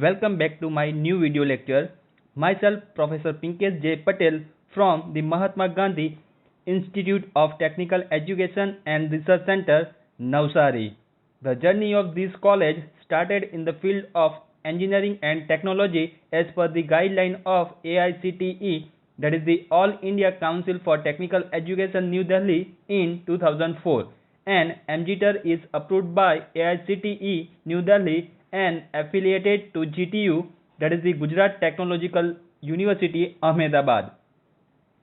Welcome back to my new video lecture. Myself, Professor Pinkesh J. Patel from the Mahatma Gandhi Institute of Technical Education and Research Center, Navsari. The journey of this college started in the field of engineering and technology as per the guideline of AICTE, that is the All India Council for Technical Education, New Delhi in 2004, and MGTER is approved by AICTE, New Delhi, and affiliated to GTU, that is the Gujarat Technological University, Ahmedabad.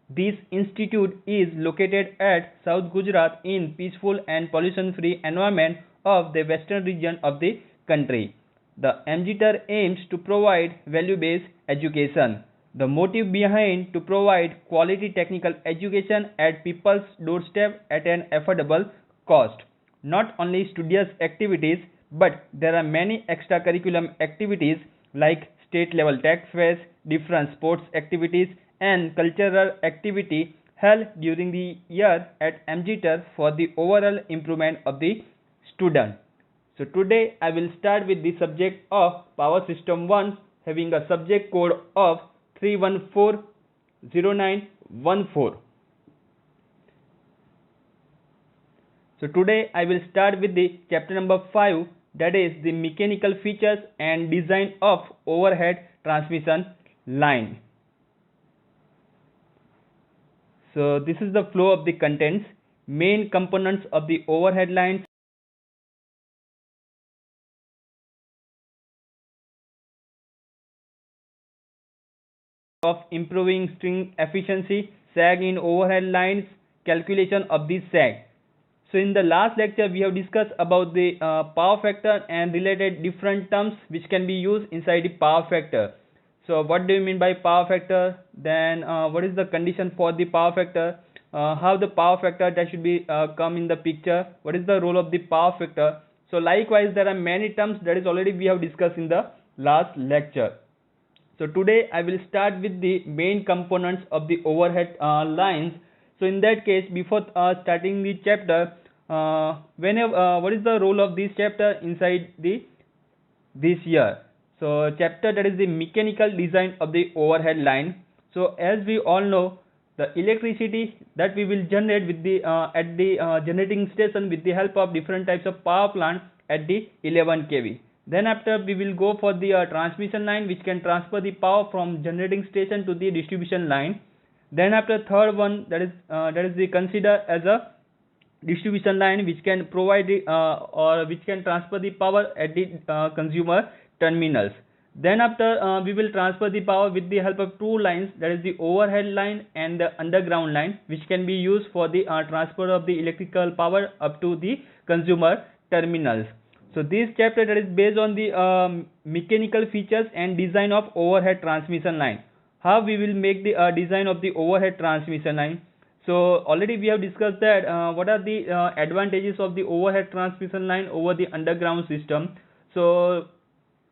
This institute is located at South Gujarat in peaceful and pollution-free environment of the western region of the country. The MGTER aims to provide value-based education. The motive behind to provide quality technical education at people's doorstep at an affordable cost. Not only studious activities, but there are many extracurricular activities like state level tech fairs, different sports activities, and cultural activity held during the year at MGTER for the overall improvement of the student. So today I will start with the subject of Power System 1, having a subject code of 3140914. So today I will start with the chapter number 5, that is the mechanical features and design of overhead transmission line. So this is the flow of the contents. Main components of the overhead lines of improving string efficiency, sag in overhead lines, calculation of the sag. So in the last lecture we have discussed about the power factor and related different terms which can be used inside the power factor. So what do you mean by power factor? Then what is the condition for the power factor? How the power factor that should be come in the picture? What is the role of the power factor? So likewise there are many terms that is already we have discussed in the last lecture. So today I will start with the main components of the overhead lines. So in that case, before starting the chapter, what is the role of this chapter inside this year? So chapter that is the mechanical design of the overhead line. So as we all know, the electricity that we will generate with the at the generating station with the help of different types of power plant at the 11 kV. Then after we will go for the transmission line which can transfer the power from generating station to the distribution line. Then after third one, that is the consider as a distribution line which can provide the, or which can transfer the power at the consumer terminals. Then after we will transfer the power with the help of two lines, that is the overhead line and the underground line, which can be used for the transfer of the electrical power up to the consumer terminals. So this chapter that is based on the mechanical features and design of overhead transmission line. How we will make the design of the overhead transmission line. So already we have discussed that what are the advantages of the overhead transmission line over the underground system. So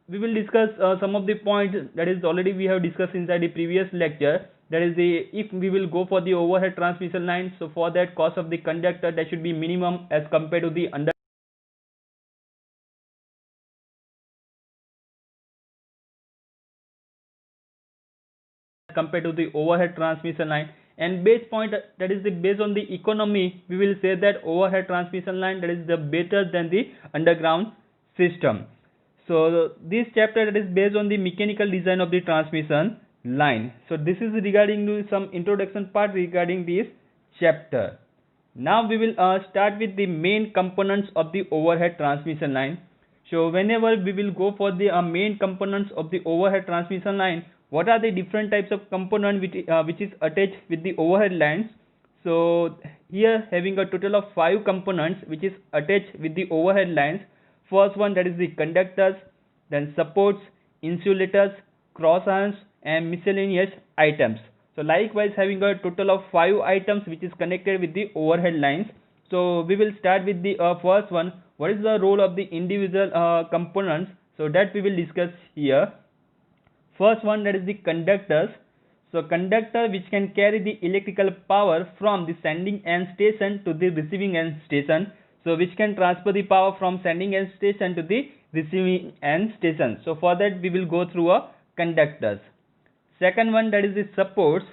we will discuss some of the points that is already we have discussed inside the previous lecture. That is the if we will go for the overhead transmission line, so for that cost of the conductor that should be minimum as compared to the compared to the overhead transmission line. And base point that is the based on the economy, we will say that overhead transmission line that is the better than the underground system. So this chapter that is based on the mechanical design of the transmission line. So this is regarding to some introduction part regarding this chapter. Now we will start with the main components of the overhead transmission line. So whenever we will go for the main components of the overhead transmission line, what are the different types of component which is attached with the overhead lines? So here having a total of 5 components which is attached with the overhead lines. First one, that is the conductors, then supports, insulators, cross arms, and miscellaneous items. So likewise having a total of 5 items which is connected with the overhead lines. So we will start with the first one. What is the role of the individual components? So that we will discuss here. First one, that is the conductors. So conductor which can carry the electrical power from the sending end station to the receiving end station. So which can transfer the power from sending end station to the receiving end station. So for that we will go through a conductors. Second one, that is the supports.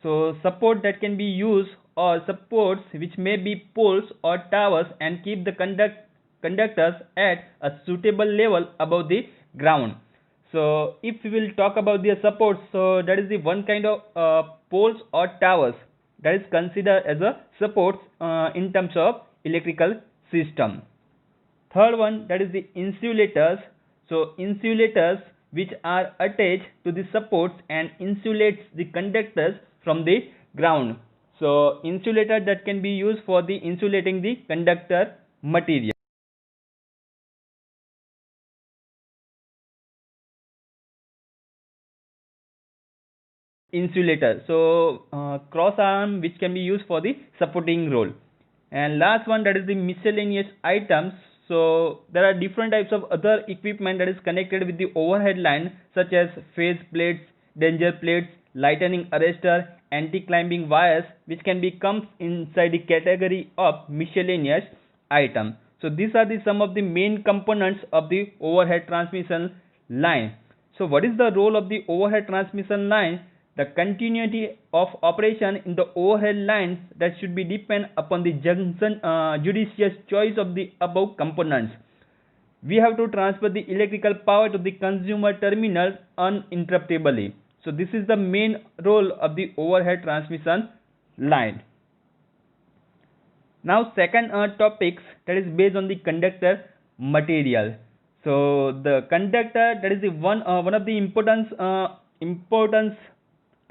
So support that can be used, or supports which may be poles or towers and keep the conductors at a suitable level above the ground. So if we will talk about the supports, so that is the one kind of poles or towers that is considered as a supports in terms of electrical system. Third one, that is the insulators. So insulators which are attached to the supports and insulates the conductors from the ground. So insulator that can be used for the insulating the conductor material. Insulator, so cross arm which can be used for the supporting role. And last one, that is the miscellaneous items. So there are different types of other equipment that is connected with the overhead line, such as phase plates, danger plates, lightning arrestor, anti-climbing wires, which can be comes inside the category of miscellaneous item. So these are the some of the main components of the overhead transmission line. So what is the role of the overhead transmission line? The continuity of operation in the overhead lines that should be depend upon the judicious choice of the above components. We have to transfer the electrical power to the consumer terminals uninterruptedly. So this is the main role of the overhead transmission line. Now second topics, that is based on the conductor material. So the conductor, that is the one of the importance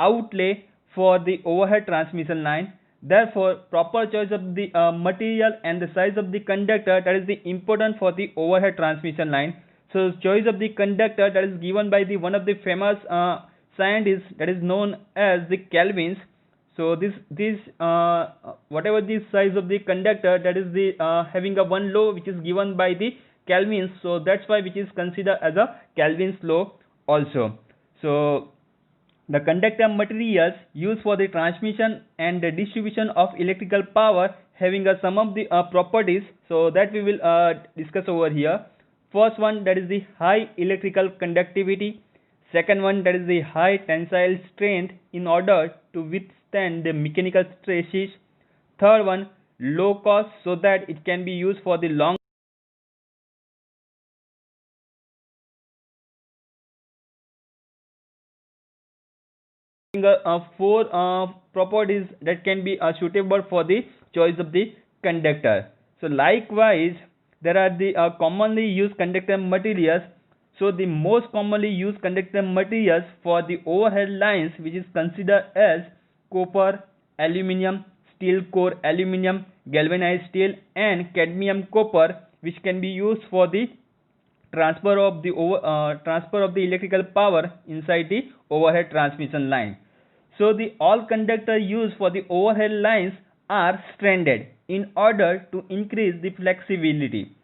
outlay for the overhead transmission line. Therefore proper choice of the material and the size of the conductor, that is the important for the overhead transmission line. So choice of the conductor, that is given by the one of the famous scientists, that is known as the Kelvins. So this whatever the size of the conductor, that is the having a one law which is given by the Kelvins. So that's why which is considered as a Kelvin's law also. So the conductor materials used for the transmission and the distribution of electrical power having a some of the properties, so that we will discuss over here. First one, that is the high electrical conductivity. Second one, that is the high tensile strength in order to withstand the mechanical stresses. Third one, low cost, so that it can be used for the long four properties that can be suitable for the choice of the conductor. So likewise there are the commonly used conductor materials. So the most commonly used conductor materials for the overhead lines, which is considered as copper, aluminium, steel core aluminium, galvanized steel and cadmium copper, which can be used for the transfer of the electrical power inside the overhead transmission line. So the all conductor used for the overhead lines are stranded in order to increase the flexibility.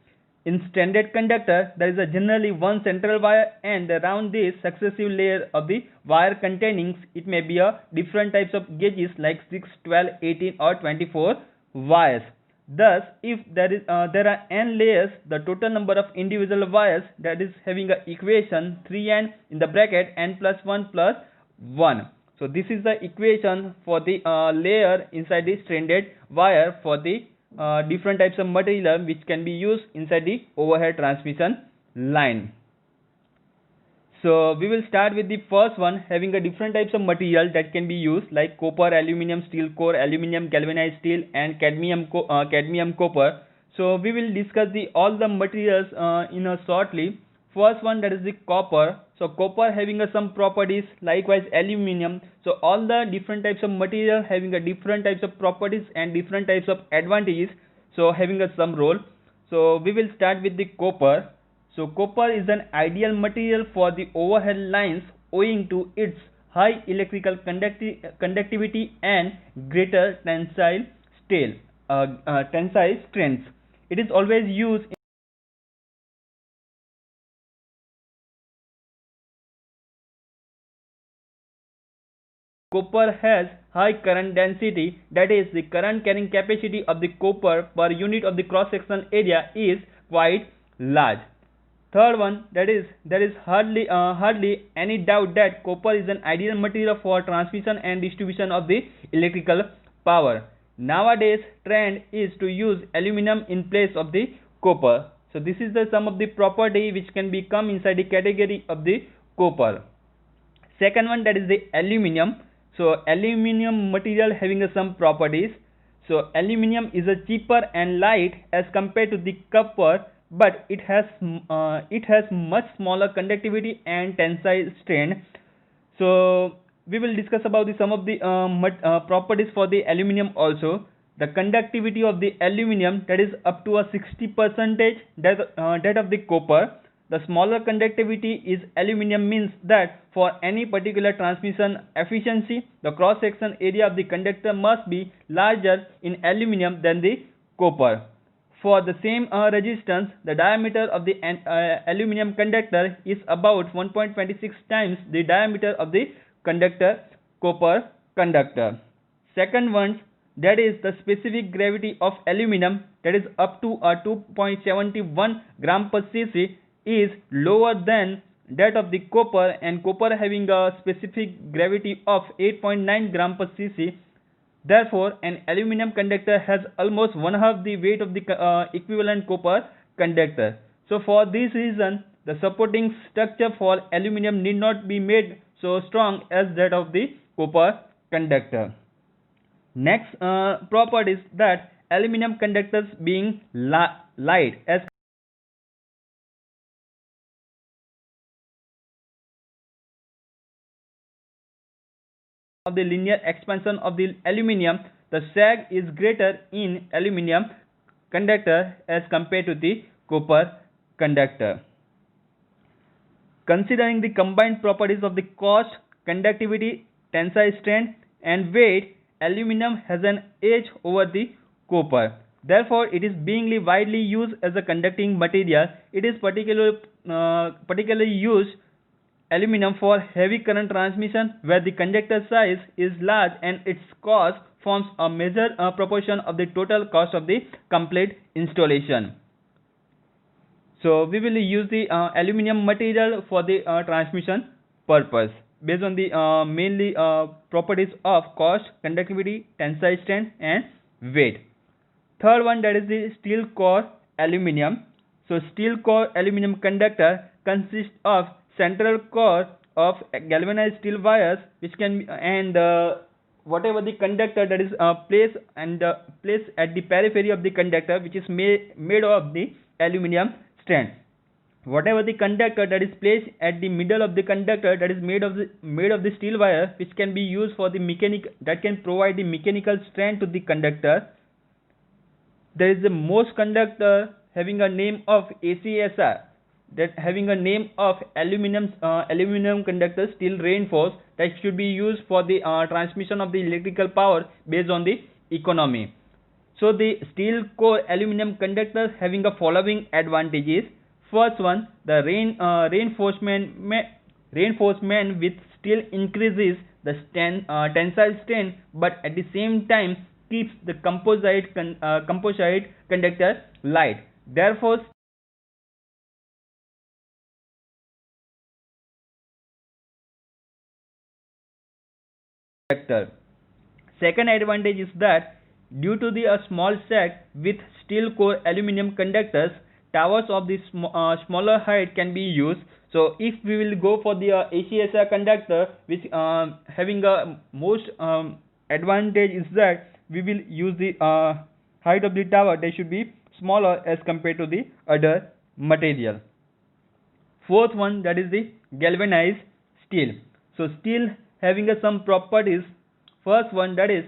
In stranded conductor, there is a generally one central wire, and around this successive layer of the wire containing it may be a different types of gauges like 6, 12, 18 or 24 wires. Thus, if there are n layers, the total number of individual wires, that is having a equation 3n in the bracket n plus 1 plus 1. So this is the equation for the layer inside the stranded wire for the different types of material which can be used inside the overhead transmission line. So we will start with the first one, having a different types of material that can be used like copper, aluminium, steel core, aluminium, galvanized steel and cadmium copper. So we will discuss all the materials in a shortly. First one, that is the copper. So copper having some properties, likewise aluminium. So all the different types of material having a different types of properties and different types of advantages, so having some role. So we will start with the copper. So copper is an ideal material for the overhead lines owing to its high electrical conductivity and greater tensile strength. It is always used Copper has high current density, that is, the current carrying capacity of the copper per unit of the cross-sectional area is quite large. Third one, that is, there is hardly any doubt that copper is an ideal material for transmission and distribution of the electrical power. Nowadays trend is to use aluminum in place of the copper. So this is the some of the property which can become inside the category of the copper. Second one, that is the aluminum. So aluminum material having some properties. So aluminum is a cheaper and light as compared to the copper, but it has much smaller conductivity and tensile strength. So we will discuss about some of the properties for the aluminum also. The conductivity of the aluminum, that is up to a 60% that of the copper. The smaller conductivity is aluminum means that for any particular transmission efficiency, the cross section area of the conductor must be larger in aluminum than the copper. For the same resistance, the diameter of the aluminum conductor is about 1.26 times the diameter of the copper conductor. Second one, that is the specific gravity of aluminum, that is up to 2.71 gram per cc, is lower than that of the copper, and copper having a specific gravity of 8.9 gram per cc. Therefore, an aluminum conductor has almost one half the weight of the equivalent copper conductor. So for this reason, the supporting structure for aluminum need not be made so strong as that of the copper conductor. Next property is that aluminum conductors being light as of the linear expansion of the aluminum, the sag is greater in aluminum conductor as compared to the copper conductor. Considering the combined properties of the cost, conductivity, tensile strength and weight, aluminum has an edge over the copper. Therefore, it is being widely used as a conducting material. It is particularly used aluminum for heavy current transmission, where the conductor size is large and its cost forms a major proportion of the total cost of the complete installation. So we will use the aluminum material for the transmission purpose based on the mainly properties of cost, conductivity, tensile strength and weight. Third one, that is the steel core aluminum. So steel core aluminum conductor consists of central core of galvanized steel wires, which can be, and whatever the conductor that is placed at the periphery of the conductor, which is made of the aluminum strand. Whatever the conductor that is placed at the middle of the conductor, that is made of the steel wire, which can be used for the that can provide the mechanical strength to the conductor. There is the most conductor having a name of ACSR, that having a name of aluminum conductor steel reinforced, that should be used for the transmission of the electrical power based on the economy. So the steel core aluminum conductors having the following advantages. First one, the reinforcement with steel increases the tensile strength, but at the same time keeps the composite conductor light. Therefore, second advantage is that due to the small sag with steel core aluminum conductors, towers of the smaller height can be used. So if we will go for the ACSR conductor, which having a most advantage is that we will use the height of the tower, they should be smaller as compared to the other material. Fourth one, that is the galvanized steel. So steel having some properties. First one, that is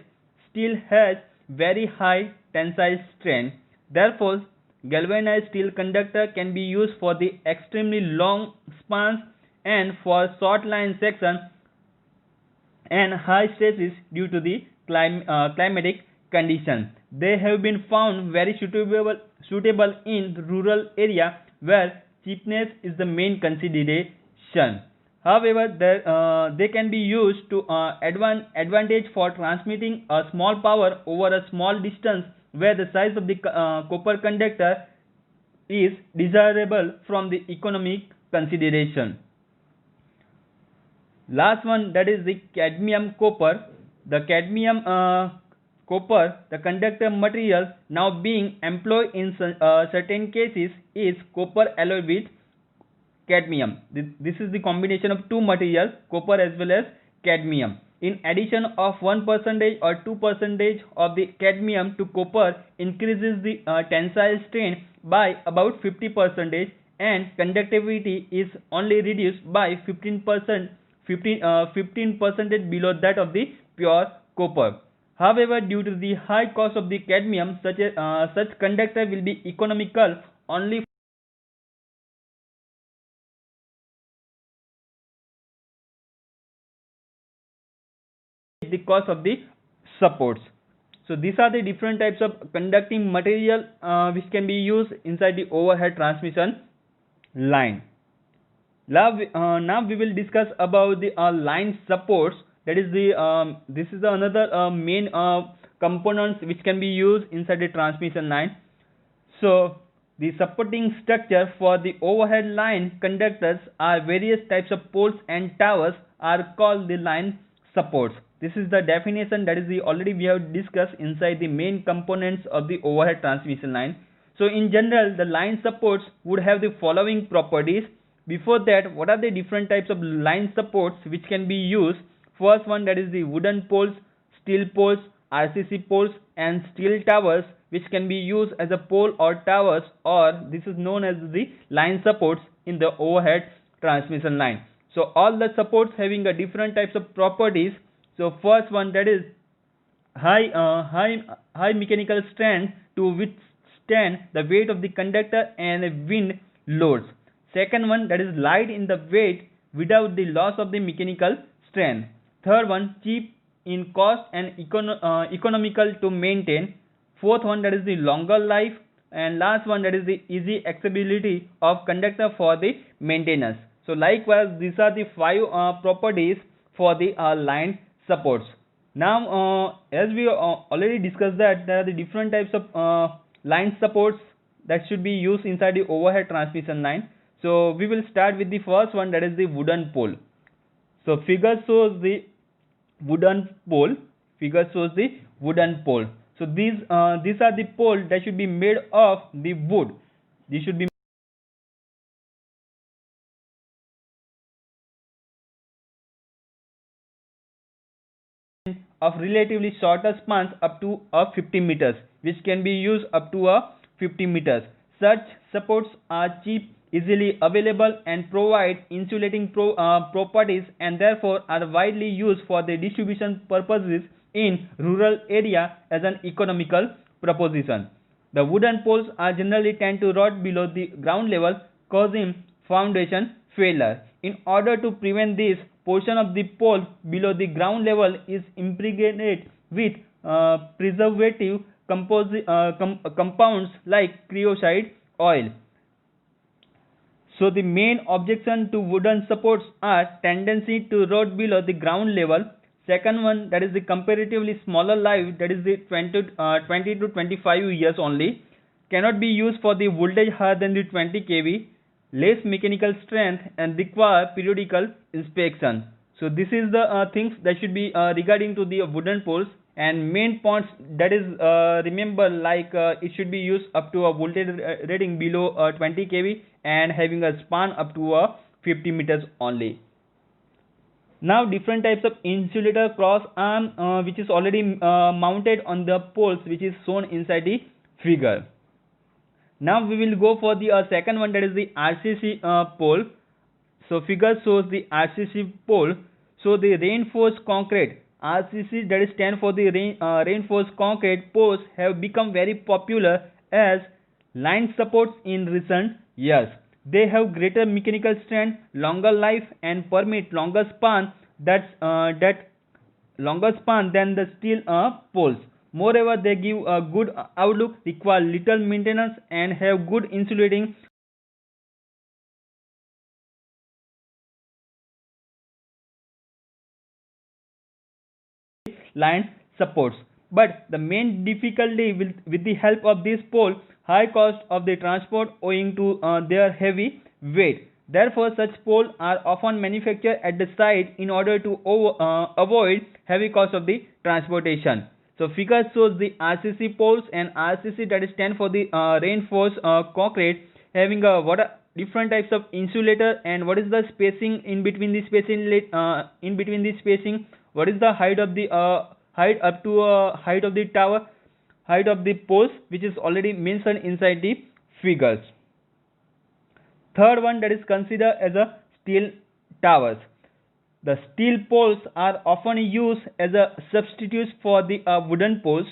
steel has very high tensile strength. Therefore, galvanized steel conductor can be used for the extremely long spans and for short line section and high stresses due to the climatic conditions. They have been found very suitable in rural area where cheapness is the main consideration. However, they can be used to advantage for transmitting a small power over a small distance, where the size of the copper conductor is desirable from the economic consideration. Last one, that is the cadmium copper. The cadmium copper, the conductor material now being employed in certain cases is copper alloyed with cadmium. This is the combination of two materials, copper as well as cadmium. In addition of 1% or 2% of the cadmium to copper increases the tensile strain by about 50%, and conductivity is only reduced by 15%, 15% below that of the pure copper. However, due to the high cost of the cadmium, such conductor will be economical only the cost of the supports. So these are the different types of conducting material which can be used inside the overhead transmission line. Now we will discuss about the line supports. That is the this is the another main components which can be used inside the transmission line. So the supporting structure for the overhead line conductors are various types of poles and towers are called the line supports. This is the definition, that is the already we have discussed inside the main components of the overhead transmission line. So in general, the line supports would have the following properties. Before that, what are the different types of line supports which can be used? First one, that is the wooden poles, steel poles, RCC poles and steel towers which can be used as a pole or towers, or this is known as the line supports in the overhead transmission line. So all the supports having a different types of properties. So first one, that is high mechanical strength to withstand the weight of the conductor and wind loads. Second one, that is light in the weight without the loss of the mechanical strength. Third one, cheap in cost and economical to maintain. Fourth one, that is the longer life. And last one, that is the easy accessibility of conductor for the maintenance. So likewise, these are the five properties for the line supports. Now as we already discussed that there are the different types of line supports that should be used inside the overhead transmission line. So we will start with the first one, that is the wooden pole. So figure shows the wooden pole. So these are the poles that should be made of the wood. These should be of relatively shorter spans up to 50 meters, which can be used up to 50 meters. Such supports are cheap, easily available and provide insulating properties, and therefore are widely used for the distribution purposes in rural area as an economical proposition. The wooden poles are generally tend to rot below the ground level, causing foundation failure. In order to prevent this, portion of the pole below the ground level is impregnated with preservative compounds like creosote oil. So the main objection to wooden supports are tendency to rot below the ground level. Second one, that is the comparatively smaller life, that is the 20 to 25 years only. Cannot be used for the voltage higher than the 20 kV. Less mechanical strength and require periodical inspection. So this is the things that should be regarding to the wooden poles, and main points, that is remember, like it should be used up to a voltage rating below 20 kV and having a span up to 50 meters only. Now different types of insulator cross arm which is already mounted on the poles, which is shown inside the figure. Now we will go for the second one, that is the RCC pole. So figure shows the RCC pole. So the reinforced concrete, RCC, that is stand for the reinforced concrete poles, have become very popular as line supports in recent years. They have greater mechanical strength, longer life and permit longer span longer span than the steel poles. Moreover, they give a good outlook, require little maintenance and have good insulating line supports. But the main difficulty with the help of this pole, high cost of the transport owing to their heavy weight. Therefore, such poles are often manufactured at the site in order to avoid heavy cost of the transportation. So figure shows the RCC poles, and RCC, that is stand for the reinforced concrete, having what are different types of insulator, and what is the spacing in between the spacing, what is the height of the height up to height of the tower, height of the poles, which is already mentioned inside the figures. Third one, that is considered as a steel towers. The steel poles are often used as a substitute for the wooden poles.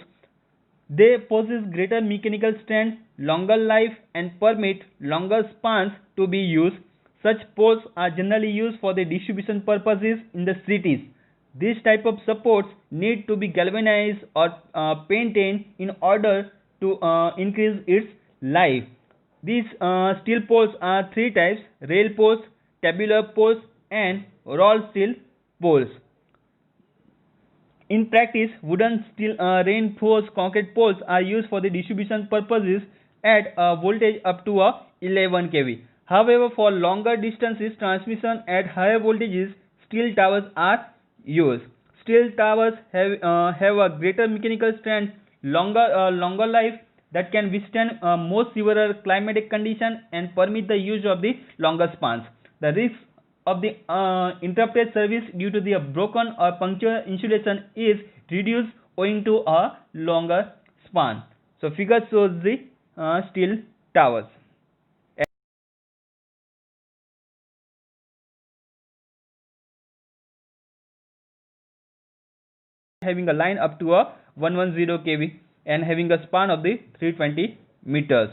They possess greater mechanical strength, longer life, and permit longer spans to be used. Such poles are generally used for the distribution purposes in the cities. This type of supports need to be galvanized or painted in order to increase its life. These steel poles are three types: rail poles, tabular poles, and rolled steel poles. In practice, wooden steel reinforced concrete poles are used for the distribution purposes at a voltage up to 11 kV. However, for longer distances transmission at higher voltages, steel towers are used. Steel towers have a greater mechanical strength, longer life, that can withstand more severe climatic conditions and permit the use of the longer spans. The risk of the interrupted service due to the broken or punctured insulation is reduced owing to a longer span. So figure shows the steel towers having a line up to a 110 kV and having a span of the 320 meters.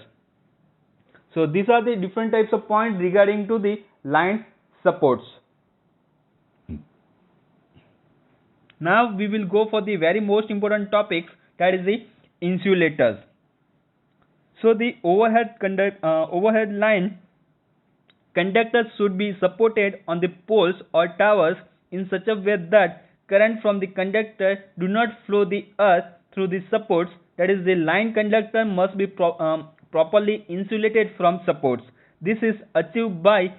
So these are the different types of points regarding to the line supports. Now we will go for the very most important topics, that is the insulators. So the overhead line conductors should be supported on the poles or towers in such a way that current from the conductor do not flow the earth through the supports. That is, the line conductor must be properly insulated from supports. This is achieved by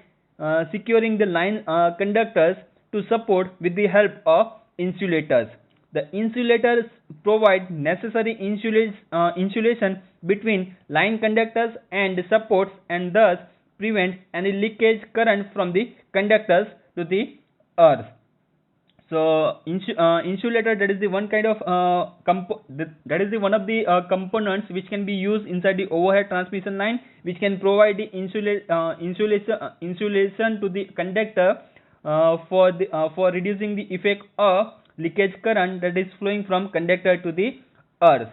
securing the line conductors to support with the help of insulators. The insulators provide necessary insulation between line conductors and the supports, and thus prevent any leakage current from the conductors to the earth. So insulator, that is the one kind of that is the one of the components which can be used inside the overhead transmission line, which can provide the insulation to the conductor for reducing the effect of leakage current that is flowing from conductor to the earth.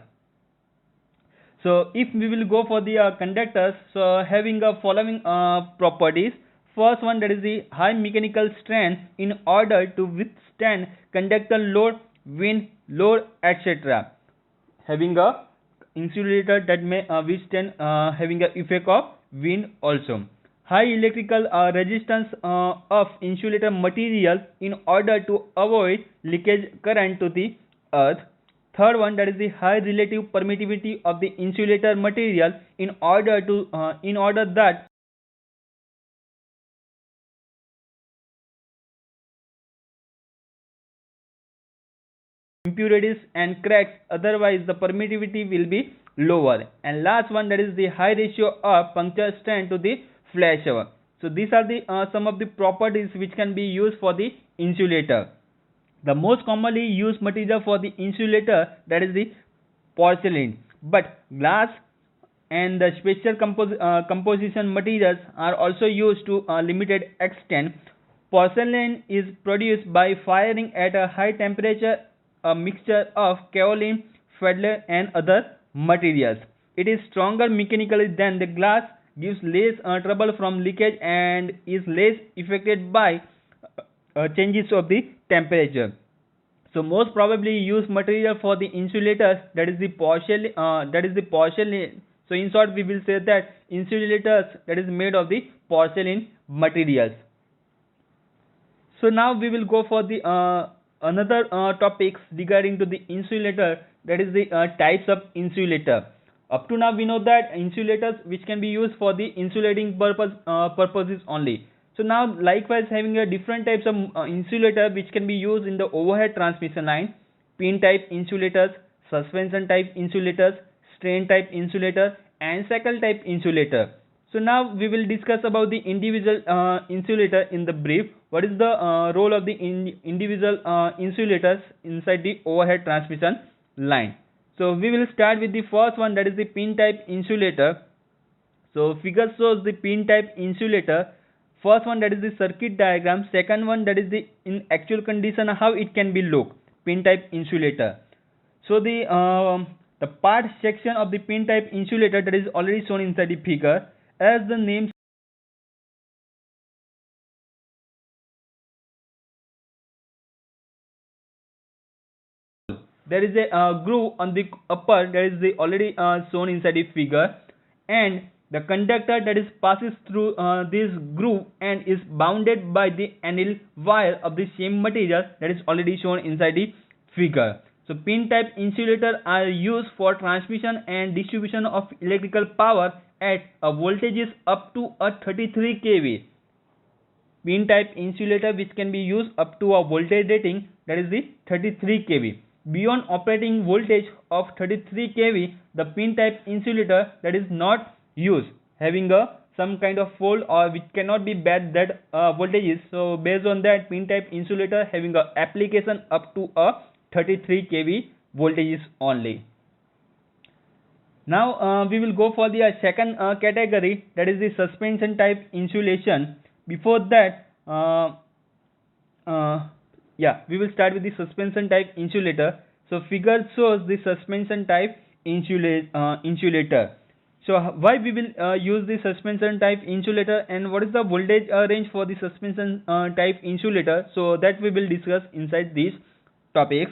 So if we will go for the conductors, so having a following properties. First one, that is the high mechanical strength in order to withstand conductor load, wind load, etc. Having a insulator that may withstand having a effect of wind also. High electrical resistance of insulator material in order to avoid leakage current to the earth. Third one, that is the high relative permittivity of the insulator material in order that impurities and cracks, otherwise the permittivity will be lower. And last one, that is the high ratio of puncture strength to the flash over. So these are the some of the properties which can be used for the insulator. The most commonly used material for the insulator, that is the porcelain, but glass and the special composition materials are also used to a limited extent. Porcelain is produced by firing at a high temperature a mixture of kaolin, Fiedler and other materials. It is stronger mechanically than the glass, gives less trouble from leakage, and is less affected by changes of the temperature. So most probably used material for the insulators, that is the porcelain. So in short, we will say that insulators, that is made of the porcelain materials. So now we will go for the another topics regarding to the insulator, that is the types of insulator. Up to now we know that insulators which can be used for the insulating purposes only. So now likewise having a different types of insulator which can be used in the overhead transmission line, pin type insulators, suspension type insulators, strain type insulator and cycle type insulator. So now we will discuss about the individual insulator in the brief. What is the role of the individual insulators inside the overhead transmission line? So we will start with the first one, that is the pin type insulator. So figure shows the pin type insulator. First one, that is the circuit diagram. Second one, that is the in actual condition how it can be look, pin type insulator. So the part section of the pin type insulator that is already shown inside the figure. As the name, there is a groove on the upper that is the already shown inside the figure, and the conductor that is passes through this groove and is bounded by the anneal wire of the same material that is already shown inside the figure. So pin type insulator are used for transmission and distribution of electrical power at a voltages up to a 33 kV. Pin type insulator which can be used up to a voltage rating that is the 33 kV. Beyond operating voltage of 33 kV, the pin type insulator that is not used, having a some kind of fault or which cannot be bear that voltages. So based on that, pin type insulator having a application up to a 33 kV voltages only. Now we will go for the second category, that is the suspension type insulation. Before that, we will start with the suspension type insulator. So figure shows the suspension type insulator. So why we will use the suspension type insulator and what is the voltage range for the suspension type insulator? So that we will discuss inside these topics.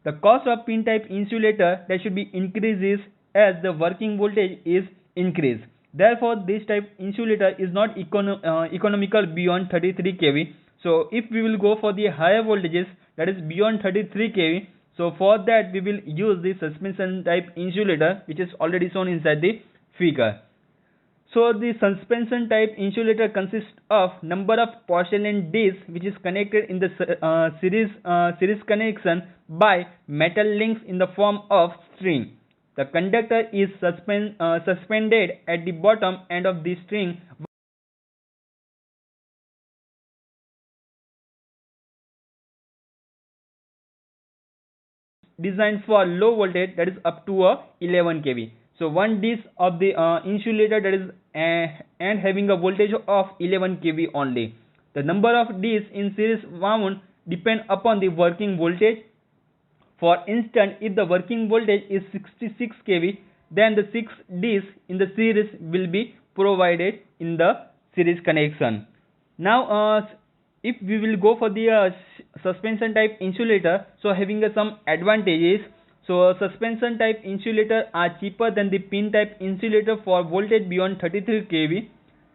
The cost of pin type insulator that should be increases as the working voltage is increased. Therefore, this type insulator is not economical beyond 33 kV. So if we will go for the higher voltages that is beyond 33 kV, so for that we will use the suspension type insulator which is already shown inside the figure. So the suspension type insulator consists of number of porcelain discs which is connected in the series connection by metal links in the form of string. The conductor is suspended at the bottom end of the string designed for low voltage that is up to a 11 kV. So one disc of the insulator that is and having a voltage of 11 kV only. The number of discs in series wound depend upon the working voltage. For instance, if the working voltage is 66 kV, then the 6 discs in the series will be provided in the series connection. Now if we will go for the suspension type insulator, so having some advantages. So suspension type insulator are cheaper than the pin type insulator for voltage beyond 33 kV.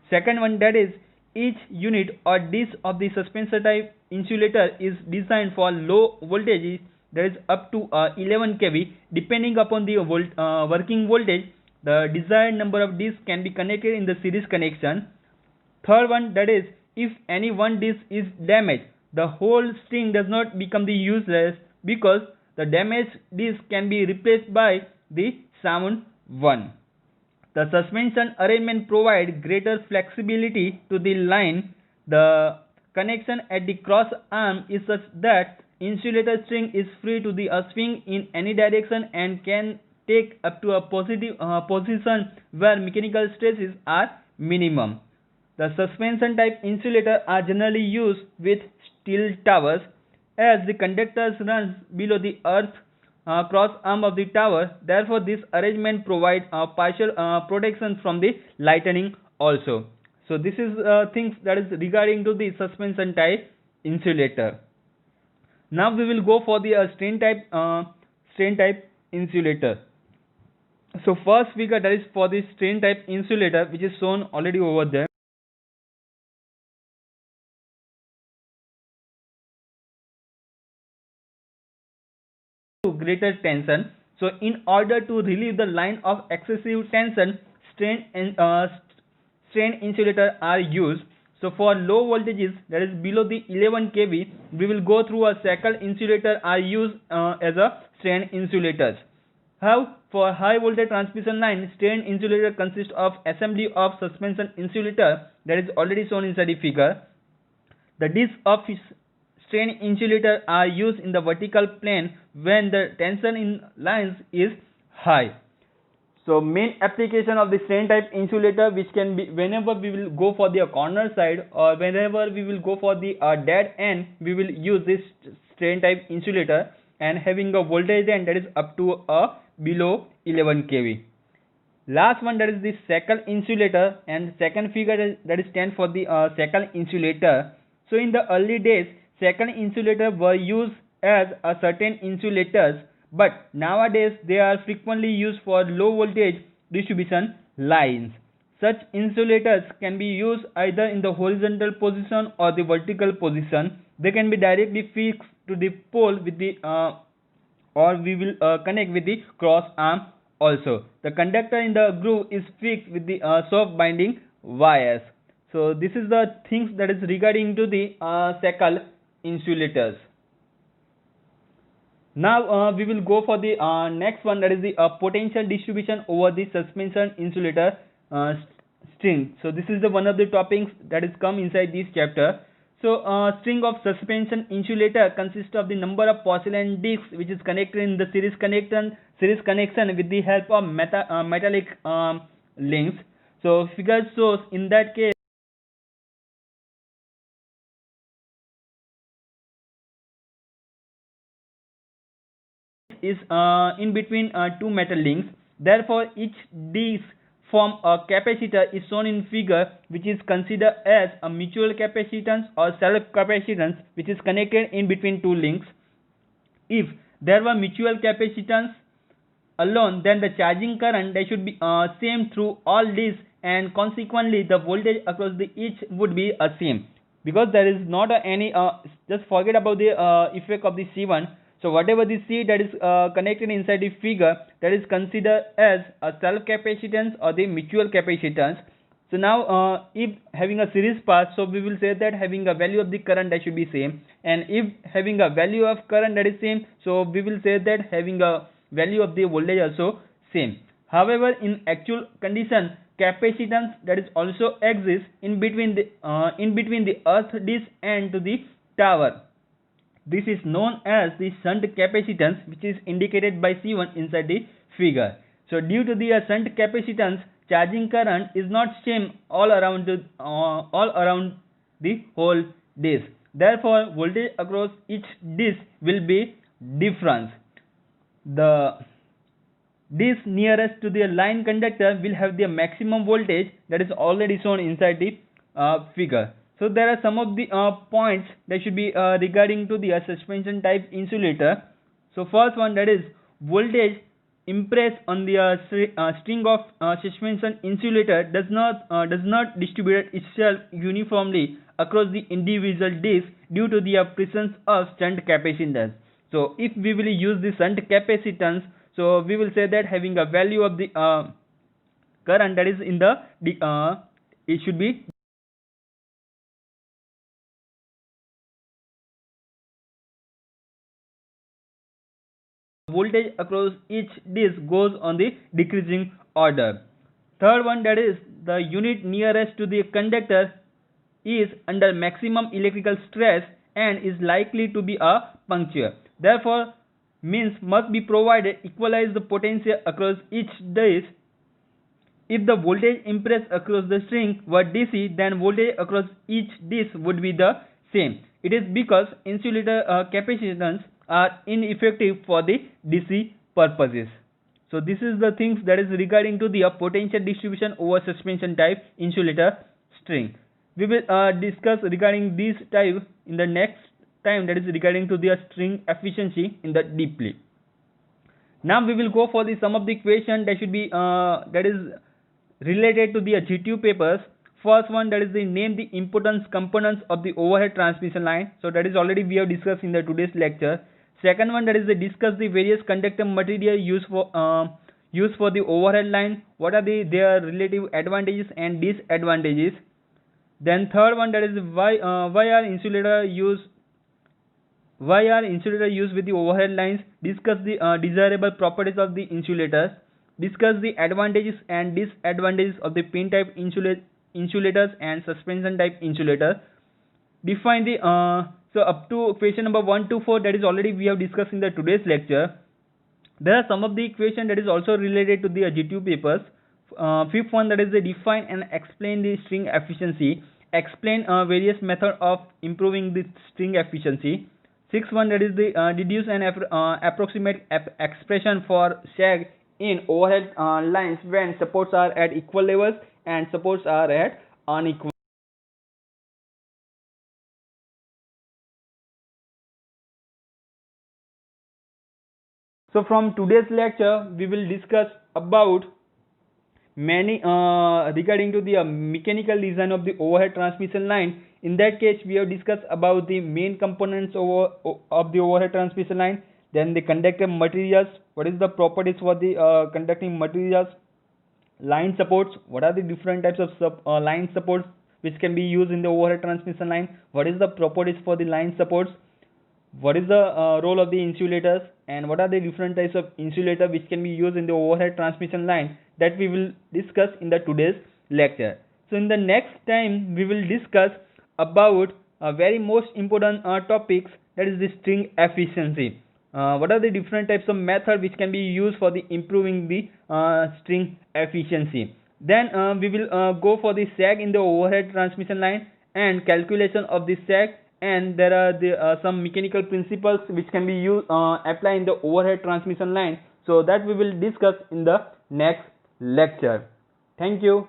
Second one, that is each unit or disc of the suspension type insulator is designed for low voltages that is up to 11 kV. Depending upon the working voltage, the desired number of discs can be connected in the series connection. Third one, that is if any one disc is damaged, the whole string does not become the useless because the damaged disc can be replaced by the sound one. The suspension arrangement provides greater flexibility to the line. The connection at the cross arm is such that insulator string is free to the swing in any direction and can take up to a positive position where mechanical stresses are minimum. The suspension type insulator are generally used with steel towers as the conductors runs below the earth cross arm of the tower. Therefore, this arrangement provides partial protection from the lightning also. So this is things that is regarding to the suspension type insulator. Now we will go for the strain type insulator. So first figure that is for the strain type insulator which is shown already over there. To greater tension. So in order to relieve the line of excessive tension, strain insulator are used. So for low voltages, that is below the 11 kV, we will go through a Shackle insulator are used as a strain insulators. How for high voltage transmission line, strain insulator consists of assembly of suspension insulator that is already shown inside the figure. The disc of strain insulator are used in the vertical plane when the tension in lines is high. So main application of the strain type insulator, which can be whenever we will go for the corner side or whenever we will go for the dead end, we will use this strain type insulator and having a voltage end that is up to below 11 kV. Last one, that is the Shackle insulator, and second figure that is stand for the Shackle insulator. So in the early days, Shackle insulator were used as a certain insulators, but nowadays they are frequently used for low voltage distribution lines. Such insulators can be used either in the horizontal position or the vertical position. They can be directly fixed to the pole with the or we will connect with the cross arm also. The conductor in the groove is fixed with the soft binding wires. So this is the things that is regarding to the Shackle insulators. Now we will go for the next one, that is the potential distribution over the suspension insulator string. So this is the one of the topics that is come inside this chapter. So string of suspension insulator consists of the number of porcelain discs which is connected in the series connection with the help of metallic links. So figure shows in that case is in between two metal links. Therefore each disc form a capacitor is shown in figure, which is considered as a mutual capacitance or self capacitance which is connected in between two links. If there were mutual capacitance alone, then the charging current they should be same through all discs, and consequently the voltage across the each would be same, because there is not any just forget about the effect of the C1. So whatever the C that is connected inside the figure, that is considered as a self capacitance or the mutual capacitance. So now if having a series path, so we will say that having a value of the current that should be same, and if having a value of current that is same, so we will say that having a value of the voltage also same. However, in actual condition, capacitance that is also exists in between the earth disk and to the tower. This is known as the shunt capacitance, which is indicated by C1 inside the figure. So due to the shunt capacitance, charging current is not same all around the whole disk. Therefore, voltage across each disk will be different. The disk nearest to the line conductor will have the maximum voltage that is already shown inside the figure. So there are some of the points that should be regarding to the suspension type insulator. So first one, that is voltage impressed on the string of suspension insulator does not distribute itself uniformly across the individual discs due to the presence of shunt capacitance. So if we will use the shunt capacitance, so we will say that having a value of the current that is in the it should be voltage across each disc goes on the decreasing order. Third one, that is the unit nearest to the conductor is under maximum electrical stress and is likely to be a puncture. Therefore, means must be provided equalize the potential across each disc. If the voltage impressed across the string were DC, then voltage across each disc would be the same. It is because insulator capacitance are ineffective for the DC purposes. So this is the things that is regarding to the potential distribution over suspension type insulator string. We will discuss regarding this type in the next time, that is regarding to the string efficiency in the deeply. Now we will go for the some of the question that should be that is related to the GTU papers. First one, that is the name the importance components of the overhead transmission line. So that is already we have discussed in the today's lecture. Second one, that is discuss the various conductor material used for the overhead line. What are their relative advantages and disadvantages? Then third one, that is why are insulator used with the overhead lines. Discuss the desirable properties of the insulators. Discuss the advantages and disadvantages of the pin type insulators and suspension type insulators. Define the so up to question number 1 to 4, that is already we have discussed in the today's lecture. There are some of the equation that is also related to the GTU papers. Fifth one, that is define and explain the string efficiency. Explain various method of improving the string efficiency. Sixth one, that is deduce an approximate expression for sag in overhead lines when supports are at equal levels and supports are at unequal. So from today's lecture, we will discuss about many regarding to the mechanical design of the overhead transmission line. In that case, we have discussed about the main components of the overhead transmission line, then the conductor materials, what is the properties for the conducting materials, line supports, what are the different types of line supports which can be used in the overhead transmission line, what is the properties for the line supports, what is the role of the insulators, and what are the different types of insulator which can be used in the overhead transmission line, that we will discuss in the today's lecture. So in the next time we will discuss about very most important topics, that is the string efficiency. What are the different types of method which can be used for the improving the string efficiency. Then we will go for the sag in the overhead transmission line and calculation of the sag, and there are some mechanical principles which can be used apply in the overhead transmission line. So that we will discuss in the next lecture. Thank you.